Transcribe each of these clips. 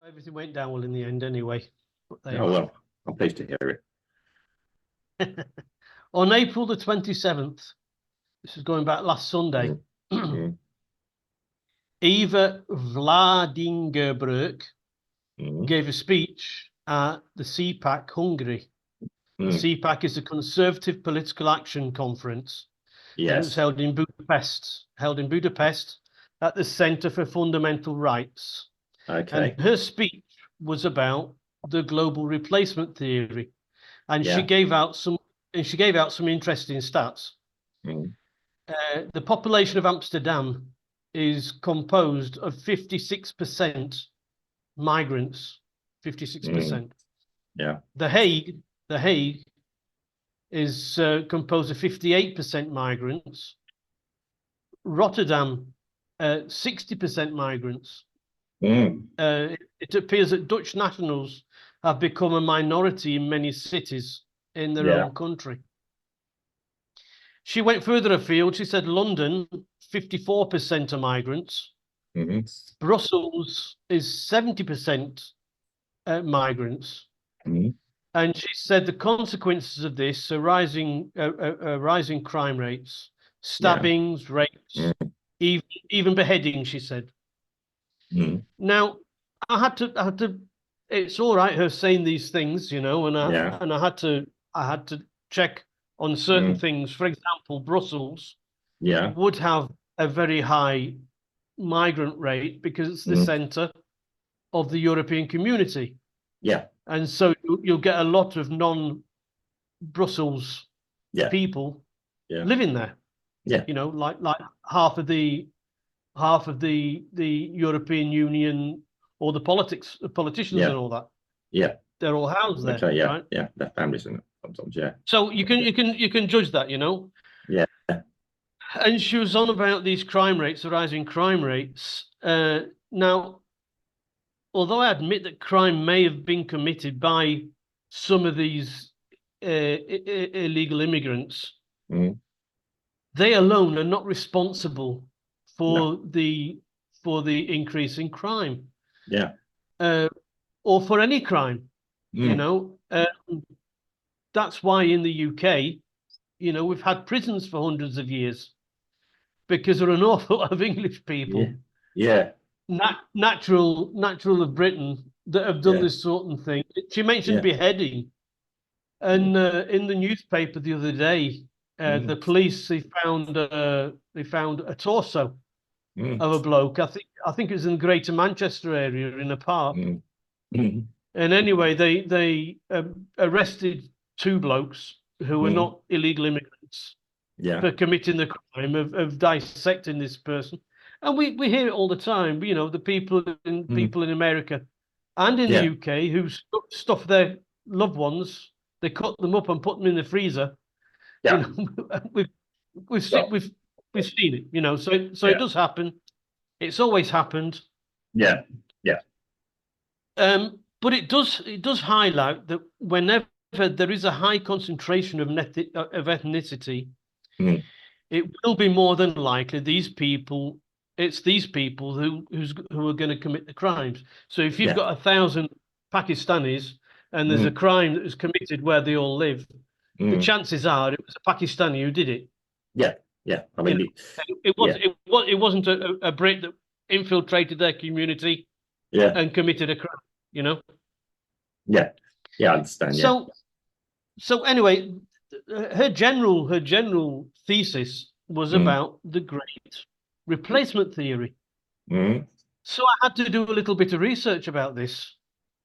Everything went down well in the end anyway. But Oh, well, I'm pleased to hear it. On April the 27th, this is going back last Sunday, Eva Vladingerbroek gave a speech at the CPAC Hungary. The CPAC is a Conservative Political Action Conference. Yes. And it was held in Budapest at the Center for Fundamental Rights. Okay. And her speech was about the global replacement theory. And she gave out some interesting stats. The population of Amsterdam is composed of 56% migrants. 56%. Yeah. The Hague is composed of 58% migrants. Rotterdam, 60% migrants. It appears that Dutch nationals have become a minority in many cities in their own country. She went further afield. She said London, 54% are migrants. Brussels is 70% migrants. And she said the consequences of this are rising crime rates, stabbings, rapes, even beheading, she said. Now, I had to. It's all right her saying these things, and I had to check on certain things. For example, Brussels would have a very high migrant rate because it's the center of the European community. Yeah. And so you'll get a lot of non-Brussels people living there. Yeah. Like half of the European Union or the politicians and all that. Yeah. They're all housed there. Okay, right? Yeah. Their families in it sometimes, So you can judge that, Yeah. And she was on about these crime rates, the rising crime rates. Now, although I admit that crime may have been committed by some of these illegal immigrants, they alone are not responsible for the increase in crime. Yeah. Or for any crime, That's why in the UK, we've had prisons for hundreds of years because there are an awful lot of English people. Yeah. Natural of Britain that have done this sort of thing. She mentioned beheading, and in the newspaper the other day, the police they found a torso of a bloke. I think it was in the Greater Manchester area in a park. And anyway, they arrested two blokes who were not illegal immigrants for committing the crime of dissecting this person. And we hear it all the time. The people in America and in the UK who stuff their loved ones, they cut them up and put them in the freezer. Yeah. We've seen it. So it does happen. It's always happened. Yeah. Yeah. But it does highlight that whenever there is a high concentration of ethnicity, it will be more than likely it's these people who are going to commit the crimes. So if you've got 1,000 Pakistanis and there's a crime that was committed where they all live, the chances are it was a Pakistani who did it. Yeah. Yeah. I mean, it wasn't a Brit that infiltrated their community and committed a crime. Yeah. Yeah, I understand. So anyway, her general thesis was about the great replacement theory. So I had to do a little bit of research about this,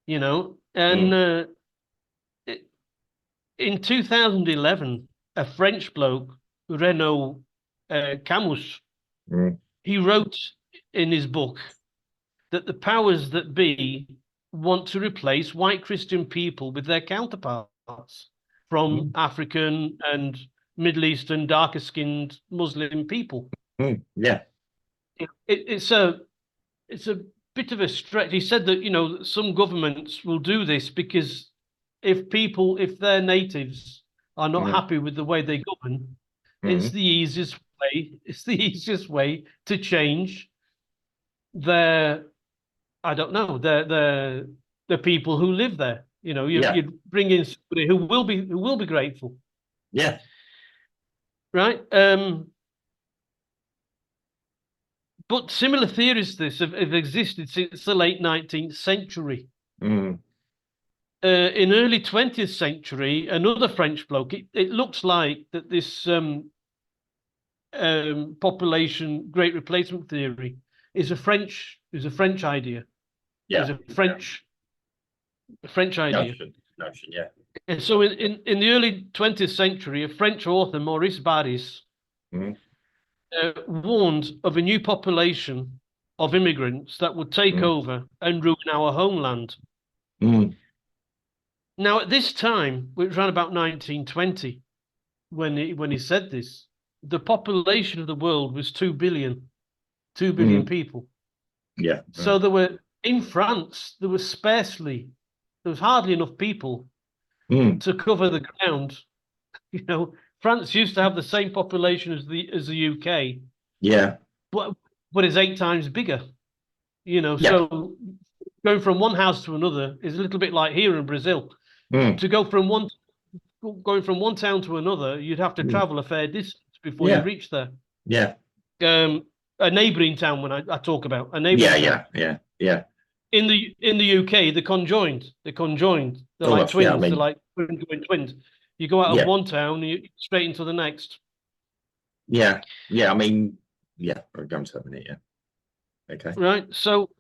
and in 2011, a French bloke, Renaud Camus, he wrote in his book that the powers that be want to replace white Christian people with their counterparts from African and Middle Eastern darker skinned Muslim people. Yeah. It's a bit of a stretch. He said that, some governments will do this because if their natives are not happy with the way they govern, it's the easiest way to change their I don't know, the people who live there. You know, Yeah. you bring in somebody who will be grateful, Yeah. right? But similar theories to this have existed since the late 19th century. Mm. In early 20th century, another French bloke, it looks like that this population great replacement theory is a French idea. Yeah. Is a French idea. Notion, yeah. And so in the early 20th century, a French author, Maurice Barrès, warned of a new population of immigrants that would take over and ruin our homeland. Now, at this time, it was around about 1920 when he said this. The population of the world was 2 billion people. Yeah. So in France, there was hardly enough people to cover the ground. You know, France used to have the same population as the UK. Yeah. But it's 8 times bigger. You know, Yeah. so going from one house to another is a little bit like here in Brazil. To go from one town to another, you'd have to travel a fair distance before you reach there. Yeah. A neighbouring town, when I talk about a neighbouring town. Yeah. In the UK, they're conjoined. They're like twins. Yeah, I mean, they're like twins. You go out of one town, you straight into the next. Yeah. Yeah. I mean, yeah. We're going to that minute. Yeah. Okay. Right. So,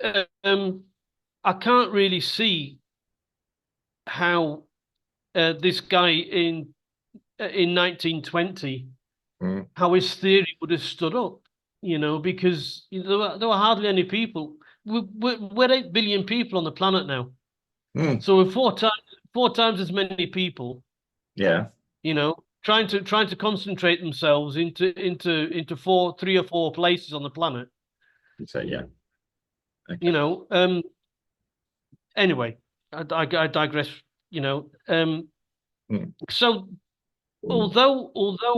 I can't really see how this guy in 1920 how his theory would have stood up. You know, because there were hardly any people. We're 8 billion people on the planet now. So we're four times as many people. Yeah. You know, trying to concentrate themselves into 3 or 4 places on the planet. So yeah. Okay. You know, anyway, I digress. You know, so although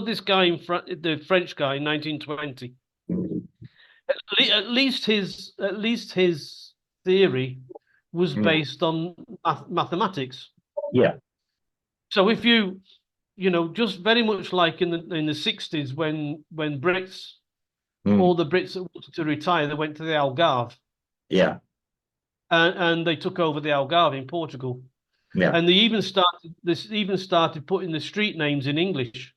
this guy the French guy in 1920, at least his theory was based on mathematics. Yeah. So if you know, just very much like in the 60s when Brits, all the Brits that wanted to retire, they went to the Algarve. Yeah. And they took over the Algarve in Portugal. Yeah. And they even started putting the street names in English.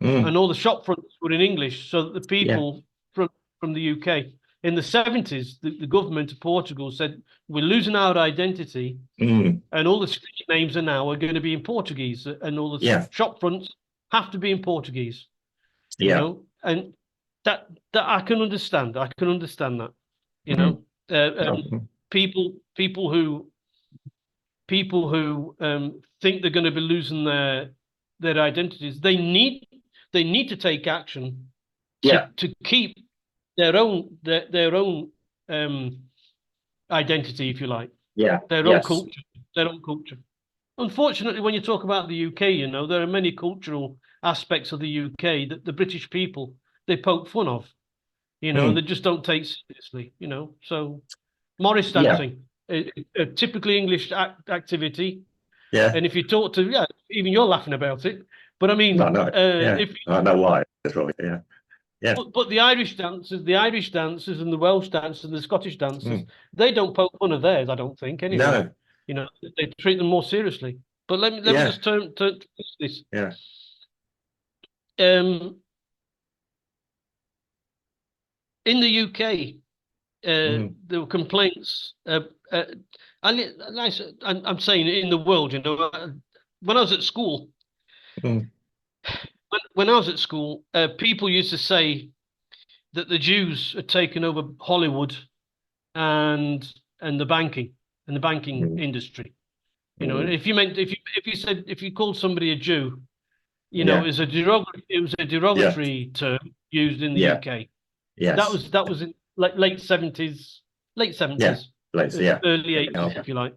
And all the shop fronts were in English, so that the people from the UK in the 70s, the government of Portugal said, we're losing our identity, and all the street names are going to be in Portuguese, and all the shop fronts have to be in Portuguese. You know, and that I can understand. I can understand that. You know, people who think they're going to be losing their identities, they need to take action to keep their own identity, if you like. Their own culture. Unfortunately, when you talk about the UK, you know, there are many cultural aspects of the UK that the British people, they poke fun of, you know, and they just don't take seriously, you know. So Morris dancing, a typically English activity. Yeah. And if you talk to, even you're laughing about it. But I mean, I know why. That's right. Yeah. Yeah. But the Irish dancers and the Welsh dancers and the Scottish dancers, they don't poke fun of theirs, I don't think, anyway. No. You know, they treat them more seriously. But let me just turn to this. Yeah. In the UK, there were complaints. I'm saying in the world, you know, when I was at school, when I was at school, people used to say that the Jews had taken over Hollywood and the banking industry. You know, if you called somebody a Jew, you know, it was a derogatory term used in the UK. Yes. That was in late 70s, early 80s, if you like.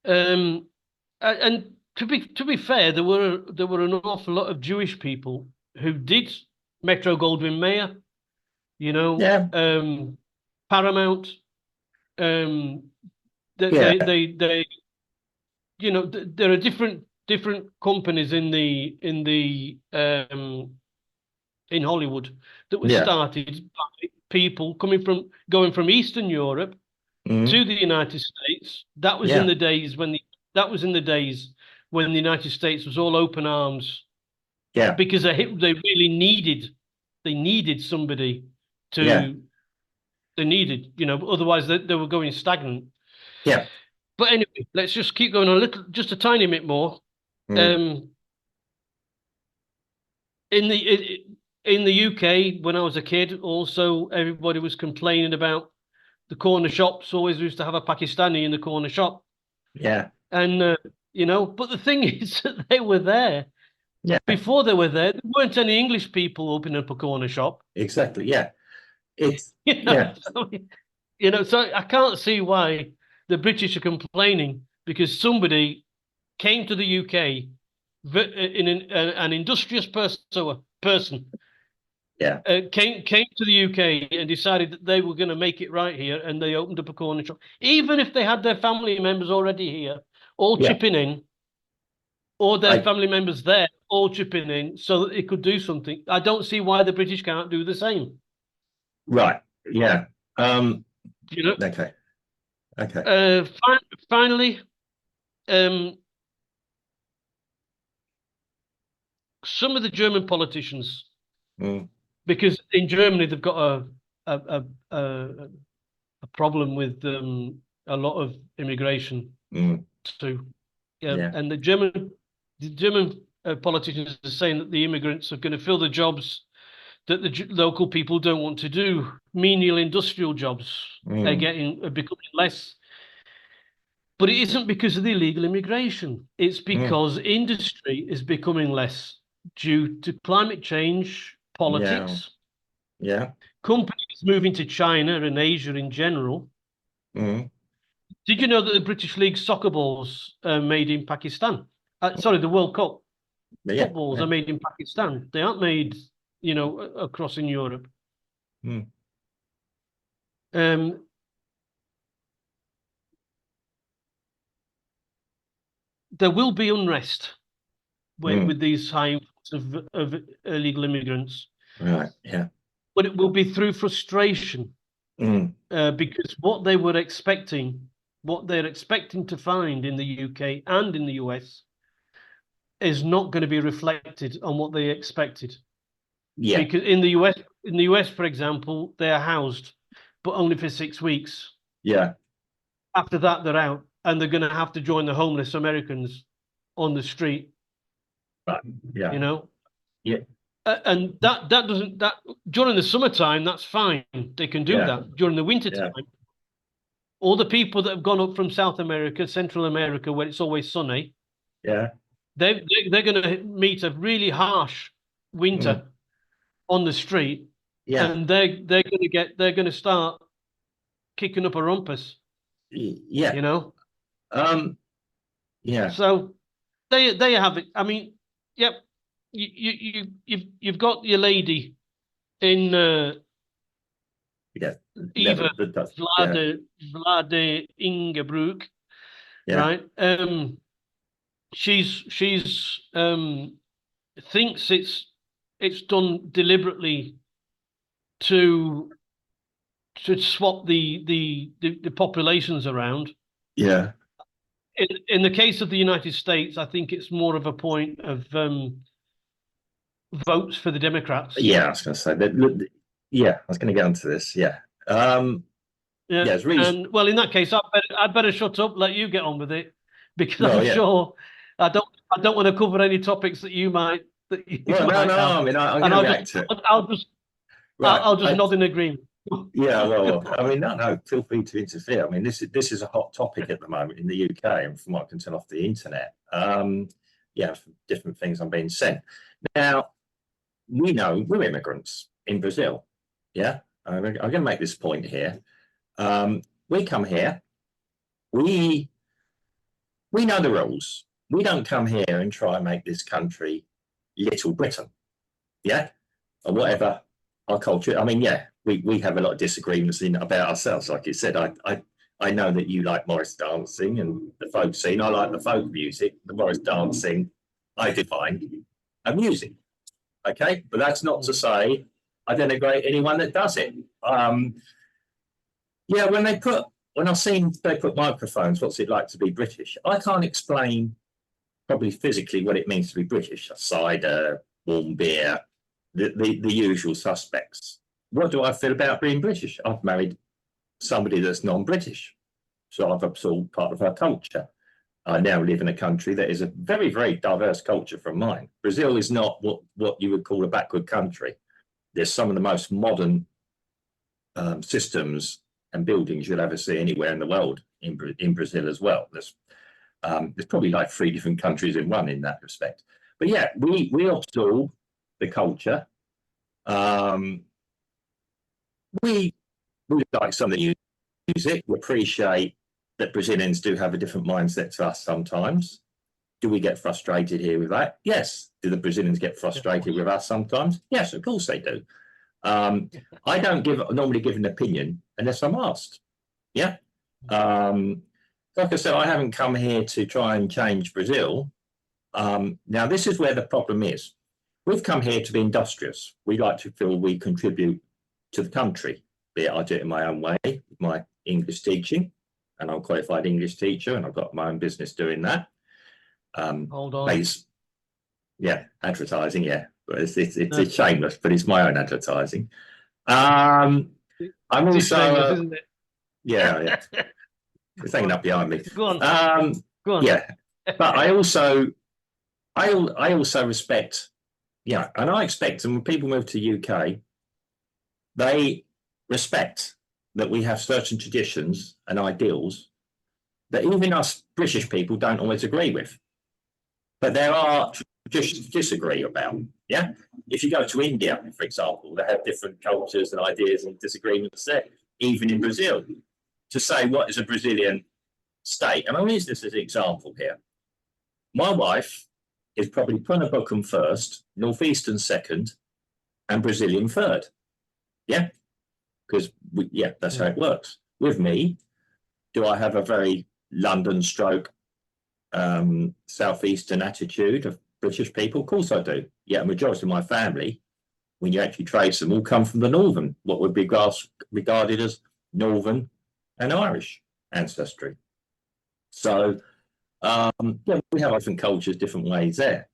And to be fair, there were an awful lot of Jewish people who did Metro-Goldwyn-Mayer. you know, Yeah. Paramount, they you know, there are different companies in Hollywood that were started by people going from Eastern Europe to the United States. That was in the days when the United States was all open arms. Yeah. Because they really needed somebody to they needed, you know, otherwise they were going stagnant. Yeah. But anyway, let's just keep going just a tiny bit more. In the UK, when I was a kid, also everybody was complaining about the corner shops. Always used to have a Pakistani in the corner shop. Yeah. And you know, but the thing is that they were there. Yeah. Before they were there weren't any English people opening up a corner shop. Exactly. Yeah. It's you know, so I can't see why the British are complaining because somebody came to the UK in an industrious person. Yeah. Came to the UK and decided that they were going to make it right here, and they opened up a corner shop, even if they had their family members already here, all chipping in, or their family members there, all chipping in, so that it could do something. I don't see why the British can't do the same. Right. Yeah. You know. Okay. Okay. Finally, some of the German politicians, because in Germany they've got a problem with a lot of immigration too. And the German politicians are saying that the immigrants are going to fill the jobs that the local people don't want to do. Menial industrial jobs are becoming less. But it isn't because of the illegal immigration. It's because industry is becoming less due to climate change, politics. Yeah. Companies moving to China and Asia in general. Did you know that the British League soccer balls are made in Pakistan? Sorry, the World Cup footballs are made in Pakistan. They aren't made, you know, across in Europe. There will be unrest with these high influx of illegal immigrants. Right. Yeah. But it will be through frustration because what they're expecting to find in the UK and in the US is not going to be reflected on what they expected. Yeah. Because in the US, for example, they are housed, but only for 6 weeks. Yeah. After that, they're out, and they're going to have to join the homeless Americans on the street. Right. Yeah. You know. Yeah. And that doesn't during the summertime, that's fine. They can do that. During the winter time, all the people that have gone up from South America, Central America, where it's always sunny, they're going to meet a really harsh winter on the street, and they're going to start kicking up a rumpus. Yeah, you know. Yeah. So there you have it. I mean, yep. You've got your lady in Eva Vlade Ingerbrook, right? She's thinks it's done deliberately to swap the populations around. Yeah. In the case of the United States, I think it's more of a point of votes for the Democrats. Yeah, I was going to say that. Yeah, I was going to get onto this. Yeah. It's really... And well, in that case, I'd better shut up, let you get on with it, because I'm sure I don't want to cover any topics that you might. No. I mean, I'm going to react to it. I'll just nod in agreement. Yeah, well, I mean, no, feel free to interfere. I mean, this is a hot topic at the moment in the UK, and from what I can tell off the internet, different things are being sent. Now, we know we're immigrants in Brazil. Yeah, I'm going to make this point here. We come here. We know the rules. We don't come here and try and make this country Little Britain. Yeah, or whatever our culture. I mean, yeah, we have a lot of disagreements about ourselves. Like you said, I know that you like Morris dancing and the folk scene. I like the folk music. The Morris dancing, I define a music. Okay, but that's not to say I denigrate anyone that does it. Yeah, when I've seen they put microphones, what's it like to be British? I can't explain probably physically what it means to be British. A cider, warm beer, the usual suspects. What do I feel about being British? I've married somebody that's non-British, so I've absorbed part of her culture. I now live in a country that is a very, very diverse culture from mine. Brazil is not what you would call a backward country. There's some of the most modern systems and buildings you'll ever see anywhere in the world in Brazil as well. There's probably like 3 different countries in one in that respect. But yeah, we absorb the culture. We like some of the music. We appreciate that Brazilians do have a different mindset to us sometimes. Do we get frustrated here with that? Yes. Do the Brazilians get frustrated with us sometimes? Yes, of course they do. I don't normally give an opinion unless I'm asked. Yeah. Like I said, I haven't come here to try and change Brazil. Now, this is where the problem is. We've come here to be industrious. We like to feel we contribute to the country, be it I do it in my own way, with my English teaching, and I'm a qualified English teacher, and I've got my own business doing that. Hold on. Yeah, advertising, yeah. It's shameless, but it's my own advertising. I'm also shameless, isn't it? Yeah. It's hanging up behind me. Go on. Go on. Yeah, but I also respect, yeah, and I expect, and when people move to UK, they respect that we have certain traditions and ideals that even us British people don't always agree with. But there are traditions to disagree about. Yeah. If you go to India, for example, they have different cultures and ideas and disagreements there, even in Brazil. To say what is a Brazilian state, and I'll use this as an example here. My wife is probably Pernambucan first, Northeastern second, and Brazilian third. Yeah. Because that's how it works. With me, do I have a very London stroke Southeastern attitude of British people? Of course I do. Yeah, a majority of my family, when you actually trace them, all come from the northern, what would be regarded as northern and Irish ancestry. So, we have different cultures, different ways there.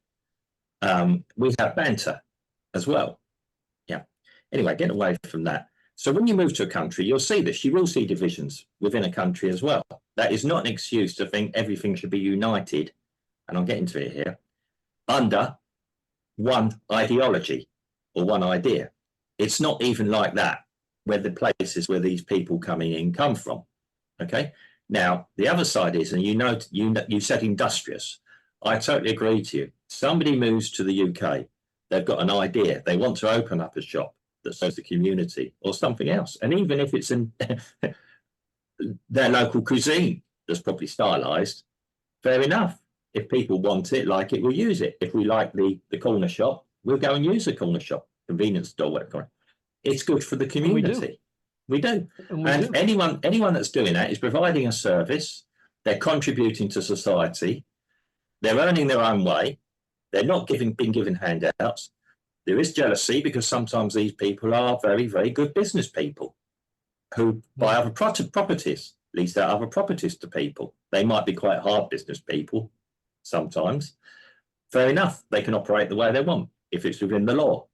We have banter as well. Yeah. Anyway, get away from that. So when you move to a country, you'll see this. You will see divisions within a country as well. That is not an excuse to think everything should be united, and I'm getting to it here, under one ideology or one idea. It's not even like that where the places where these people coming in come from. Okay. Now, the other side is, and you said industrious. I totally agree to you. Somebody moves to the UK, they've got an idea. They want to open up a shop that serves the community or something else. And even if it's in their local cuisine that's probably stylized, fair enough. If people want it, like it, we'll use it. If we like the corner shop, we'll go and use the corner shop, convenience store, whatever. It's good for the community. We do. And anyone that's doing that is providing a service. They're contributing to society. They're earning their own way. They're not being given handouts. There is jealousy because sometimes these people are very, very good business people who buy other properties, lease out other properties to people. They might be quite hard business people sometimes. Fair enough. They can operate the way they want. If it's within the law,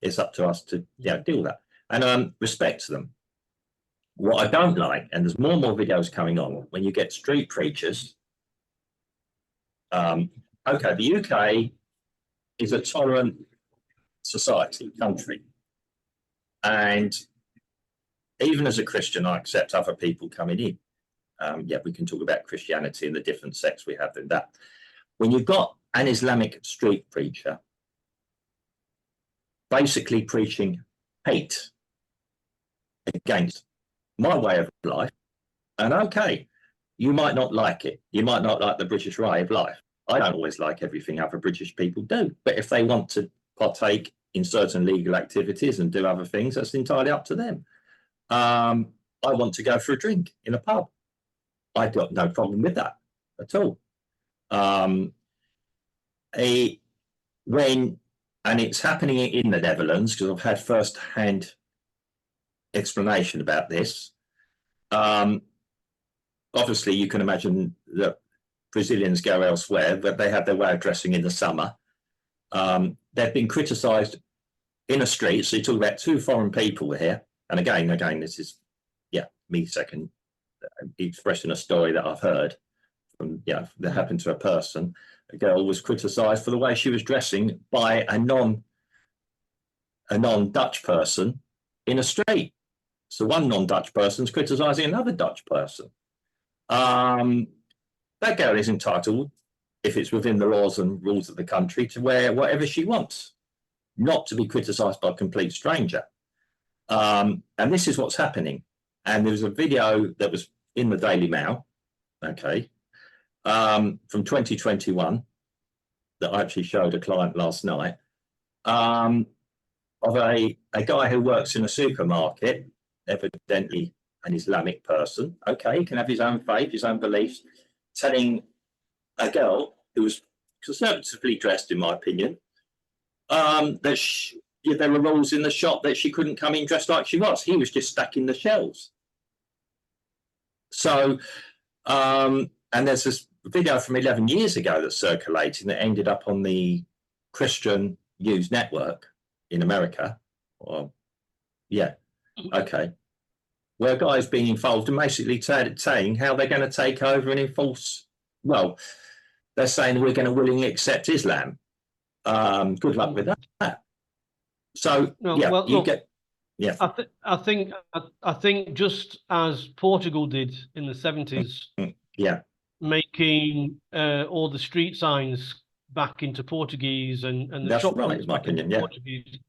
it's up to us to deal with that. And respect to them. What I don't like, and there's more and more videos coming on, when you get street preachers. Okay, the UK is a tolerant society, country. And even as a Christian, I accept other people coming in. We can talk about Christianity and the different sects we have in that. When you've got an Islamic street preacher basically preaching hate against my way of life, and okay, you might not like it. You might not like the British way of life. I don't always like everything other British people do, but if they want to partake in certain legal activities and do other things, that's entirely up to them. I want to go for a drink in a pub. I've got no problem with that at all. And it's happening in the Netherlands, because I've had first-hand explanation about this. Obviously, you can imagine that Brazilians go elsewhere, but they have their way of dressing in the summer. They've been criticised in a street. So you talk about 2 foreign people here, and again, this is me second expressing a story that I've heard from that happened to a person. A girl was criticised for the way she was dressing by a non-Dutch person in a street. So one non-Dutch person's criticising another Dutch person. That girl is entitled, if it's within the laws and rules of the country, to wear whatever she wants, not to be criticised by a complete stranger. And this is what's happening. And there was a video that was in the Daily Mail, from 2021, that I actually showed a client last night, of a guy who works in a supermarket, evidently an Islamic person. He can have his own faith, his own beliefs, telling a girl who was conservatively dressed, in my opinion, that there were rules in the shop that she couldn't come in dressed like she was. He was just stacking the shelves. So, and there's this video from 11 years ago that's circulating that ended up on the Christian News Network in America. Where a guy's being involved and basically saying how they're going to take over and enforce. Well, they're saying we're going to willingly accept Islam. Good luck with that. So I think just as Portugal did in the 70s, making all the street signs back into Portuguese and the shop fronts back into Portuguese.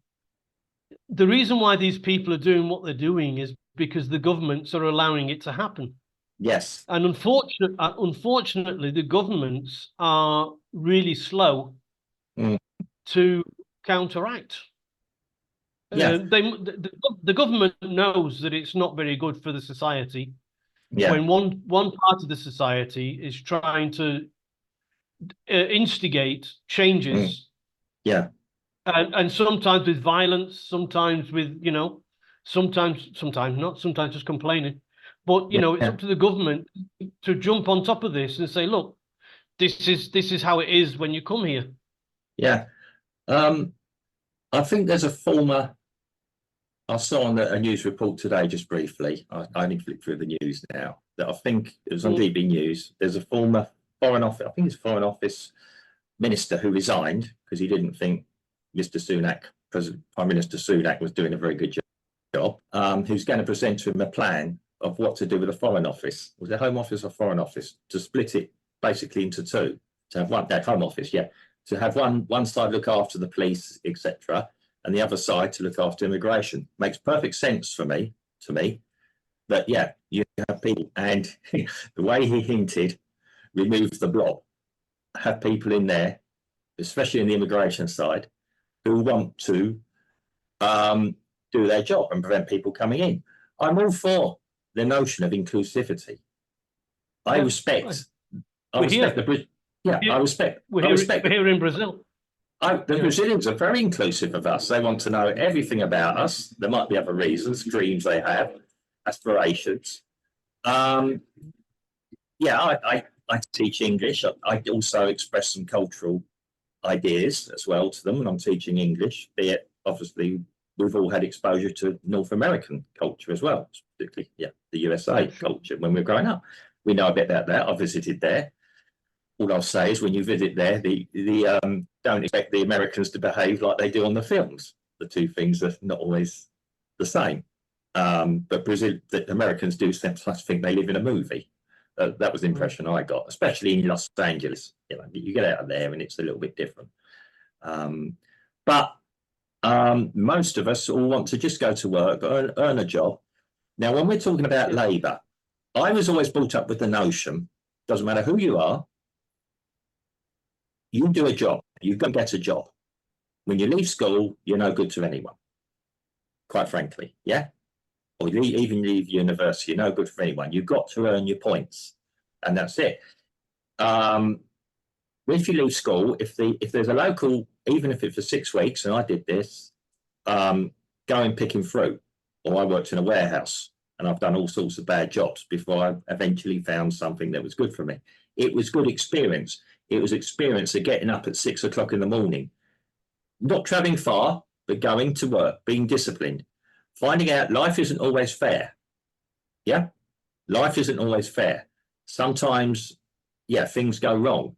The reason why these people are doing what they're doing is because the governments are allowing it to happen. Yes. And unfortunately, the governments are really slow to counteract. The government knows that it's not very good for the society when one part of the society is trying to instigate changes. And sometimes with violence, sometimes with, sometimes not, sometimes just complaining. But, it's up to the government to jump on top of this and say, look, this is how it is when you come here. I think there's a former, I saw on a news report today, just briefly, I only flicked through the news now, that I think it was on DB News. There's a former Foreign Office minister who resigned because he didn't think Mr. Sunak, Prime Minister Sunak, was doing a very good job, who's going to present to him a plan of what to do with the Foreign Office. Was it Home Office or Foreign Office? To split it basically into 2. To have one, that Home Office, to have one side look after the police, etc., and the other side to look after immigration. Makes perfect sense to me. But you have people, and the way he hinted, remove the blob, have people in there, especially in the immigration side, who want to do their job and prevent people coming in. I'm all for the notion of inclusivity. I respect We're here in Brazil. The Brazilians are very inclusive of us. They want to know everything about us. There might be other reasons, dreams they have, aspirations. I teach English. I also express some cultural ideas as well to them when I'm teaching English, be it, obviously, we've all had exposure to North American culture as well, particularly the USA culture when we're growing up. We know a bit about that. I visited there. All I'll say is when you visit there, don't expect the Americans to behave like they do on the films. The two things are not always the same. But the Americans do sometimes think they live in a movie. That was the impression I got, especially in Los Angeles. You get out of there and it's a little bit different. But most of us all want to just go to work, earn a job. Now, when we're talking about labour, I was always brought up with the notion, doesn't matter who you are, you do a job, you go get a job. when you leave school, you're no good to anyone, quite frankly, yeah? Or even leave university, you're no good for anyone. You've got to earn your points, and that's it. If you leave school, if there's a local, even if it's for 6 weeks, and I did this, going picking fruit, or I worked in a warehouse, and I've done all sorts of bad jobs before I eventually found something that was good for me. It was good experience. It was experience of getting up at 6 o'clock in the morning, not traveling far, but going to work, being disciplined, finding out life isn't always fair. Yeah, life isn't always fair. Sometimes, yeah, things go wrong.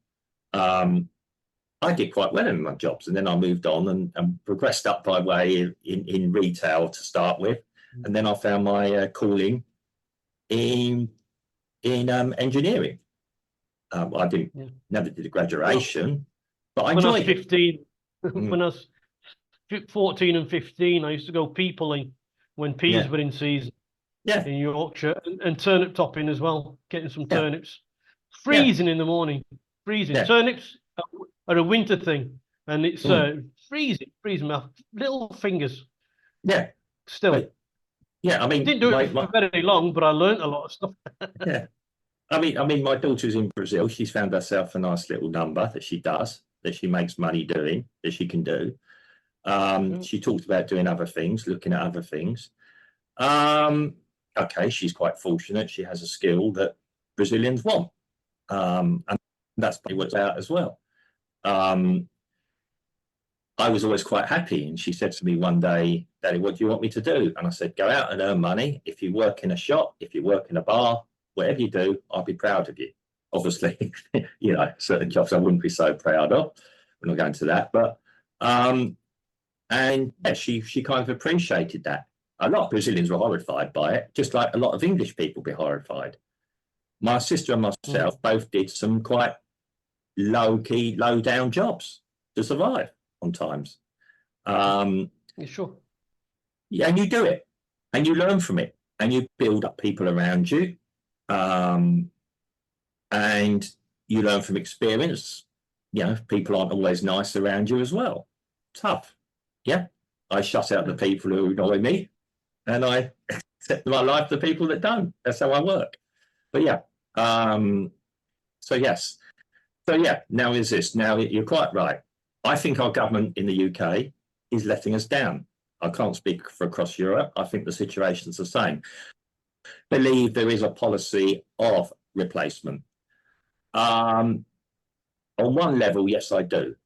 I did quite well in my jobs, and then I moved on and progressed up by way in retail to start with, and then I found my calling in engineering. I never did a graduation, but I enjoyed it. 15, when I was 14 and 15, I used to go peopling when peas were in season. Yeah, in Yorkshire, and turnip topping as well, getting some turnips. Freezing in the morning, freezing. Turnips are a winter thing, and it's freezing my little fingers. Yeah, still. Yeah, I mean, didn't do it for very long, but I learned a lot of stuff. Yeah, I mean, my daughter's in Brazil. She's found herself a nice little number that she does, that she makes money doing, that she can do. She talked about doing other things, looking at other things. Okay, she's quite fortunate. She has a skill that Brazilians want, and that's probably what's out as well. I was always quite happy, and she said to me one day, "Daddy, what do you want me to do?" And I said, "Go out and earn money. If you work in a shop, if you work in a bar, whatever you do, I'll be proud of you." Obviously, you know, certain jobs I wouldn't be so proud of. We're not going to that, but and yeah, she kind of appreciated that. A lot of Brazilians were horrified by it, just like a lot of English people be horrified. My sister and myself both did some quite low-key, low-down jobs to survive on times. Sure. Yeah, and you do it, and you learn from it, and you build up people around you, and you learn from experience. You know, people aren't always nice around you as well. Tough. Yeah, I shut out the people who annoy me, and I accept my life the people that don't. That's how I work. But yeah, so yes. So yeah, now is this. Now you're quite right. I think our government in the UK is letting us down. I can't speak for across Europe. I think the situation's the same. Believe there is a policy of replacement. On one level, yes, I do.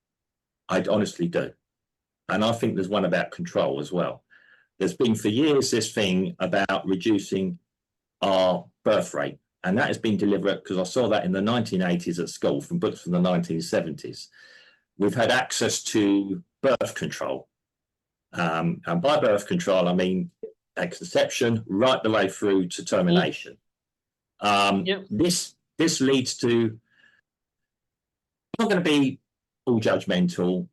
I honestly do. And I think there's one about control as well. There's been for years this thing about reducing our birth rate. And that has been deliberate, because I saw that in the 1980s at school from books from the 1970s. We've had access to birth control. And by birth control, I mean at conception right the way through to termination. This leads to, I'm not going to be all judgmental.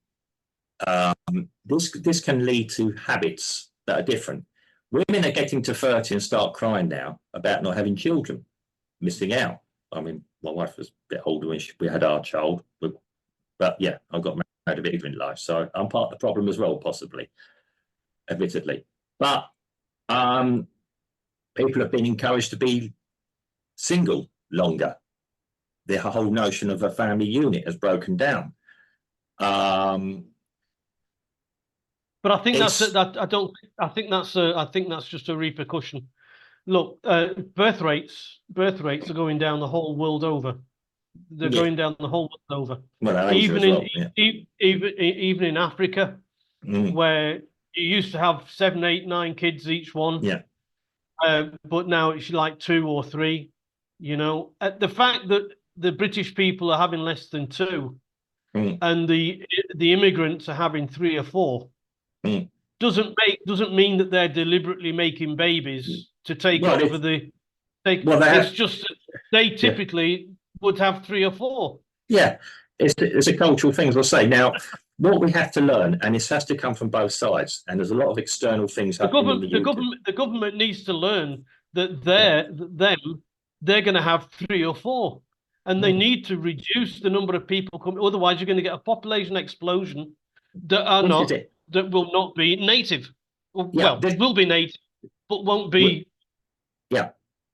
This can lead to habits that are different. Women are getting to 30 and start crying now about not having children, missing out. I mean, my wife was a bit older when we had our child, but yeah, I got married a bit later in life, so I'm part of the problem as well, possibly, admittedly. But people have been encouraged to be single longer. The whole notion of a family unit has broken down. But I think that's just a repercussion. Look, birth rates are going down the whole world over. They're going down the whole world over. Well, even in Africa, where you used to have 7, 8, 9 kids each one. Yeah. But now it's like 2 or 3. You know, the fact that the British people are having less than 2, and the immigrants are having 3 or 4. Doesn't mean that they're deliberately making babies to take over the. It's just that they typically would have 3 or 4. Yeah, it's a cultural thing, as I say. Now, what we have to learn, and this has to come from both sides, and there's a lot of external things happening. The government needs to learn that they're going to have 3 or 4, and they need to reduce the number of people coming. Otherwise, you're going to get a population explosion. that are This is not, it. that will not be native. Yeah, Well, will be native, but won't be. Yeah,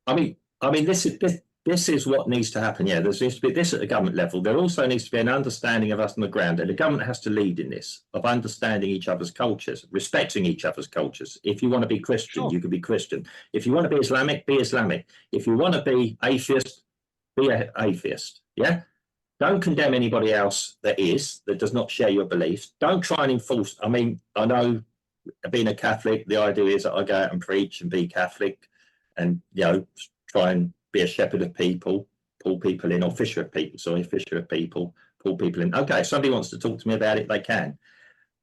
I mean, this is what needs to happen. Yeah, there needs to be this at the government level. There also needs to be an understanding of us on the ground, and the government has to lead in this, of understanding each other's cultures, respecting each other's cultures. If you want to be Christian, Sure. you can be Christian. If you want to be Islamic, be Islamic. If you want to be atheist, be an atheist. Yeah. Don't condemn anybody else that does not share your beliefs. Don't try and enforce. I mean, I know being a Catholic, the idea is that I go out and preach and be Catholic, and try and be a shepherd of people, pull people in, or fisher of people. Sorry, fisher of people, pull people in. Okay, if somebody wants to talk to me about it, they can.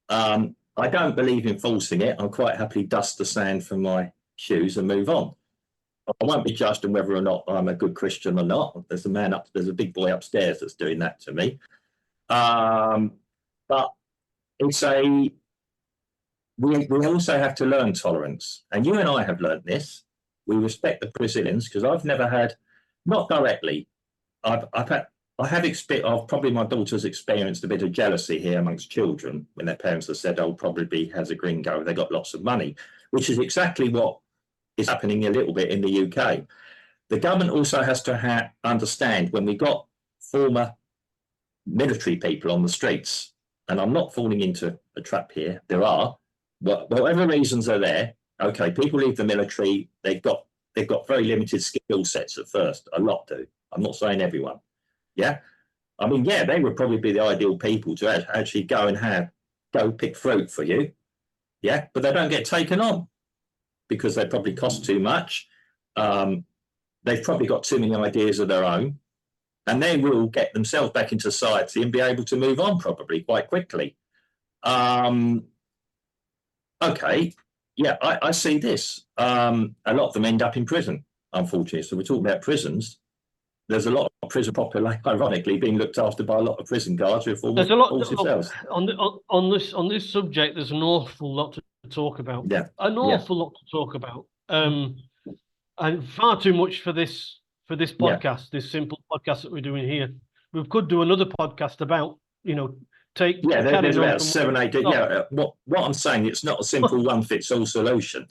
I don't believe in forcing it. I'm quite happily dust the sand from my shoes and move on. I won't be judged on whether or not I'm a good Christian or not. There's a big boy upstairs that's doing that to me. But it's we also have to learn tolerance. And you and I have learned this. We respect the Brazilians, because I've never had, not directly, I've probably my daughter's experienced a bit of jealousy here amongst children when their parents have said, "Oh, probably has a gringo, they got lots of money," which is exactly what is happening a little bit in the UK. The government also has to understand, when we got former military people on the streets, and I'm not falling into a trap here, there are, whatever reasons are there. Okay, people leave the military, they've got very limited skill sets at first. A lot do. I'm not saying everyone. Yeah. I mean, yeah, they would probably be the ideal people to actually go pick fruit for you. Yeah, but they don't get taken on because they probably cost too much. They've probably got too many ideas of their own, and they will get themselves back into society and be able to move on probably quite quickly. Okay, yeah, I see this. A lot of them end up in prison, unfortunately. So we're talking about prisons. There's a lot of prison population, ironically, being looked after by a lot of prison guards who are former forces themselves. On this subject. There's an awful lot to talk about. Yeah, an awful lot to talk about. And far too much for this podcast, this simple podcast that we're doing here. We could do another podcast about, there's about 7, 8. Yeah, what I'm saying, it's not a simple one-fits-all solution,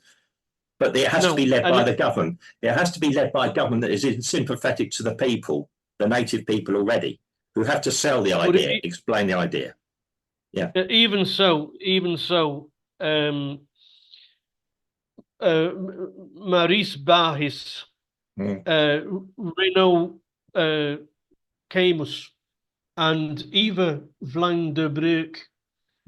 but it has to be led by the government. It has to be led by a government that is sympathetic to the people, the native people already, who have to sell the idea, explain the idea. Yeah. Even so, Maurice Barris, Renaud Camus, and Eva Vlaam de Breuk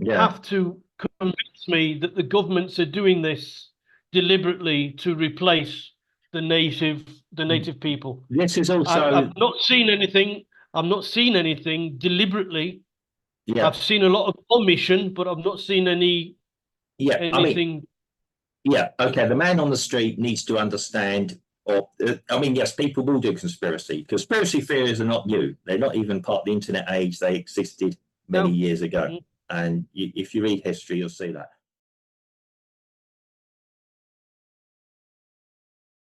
have to convince me that the governments are doing this deliberately to replace the native people. This is also. I've not seen anything. I've not seen anything deliberately. Yeah. I've seen a lot of omission, but I've not seen anything. Okay. The man on the street needs to understand. Yes, people will do conspiracy. Conspiracy theories are not new. They're not even part of the internet age. They existed many years ago. And if you read history, you'll see that.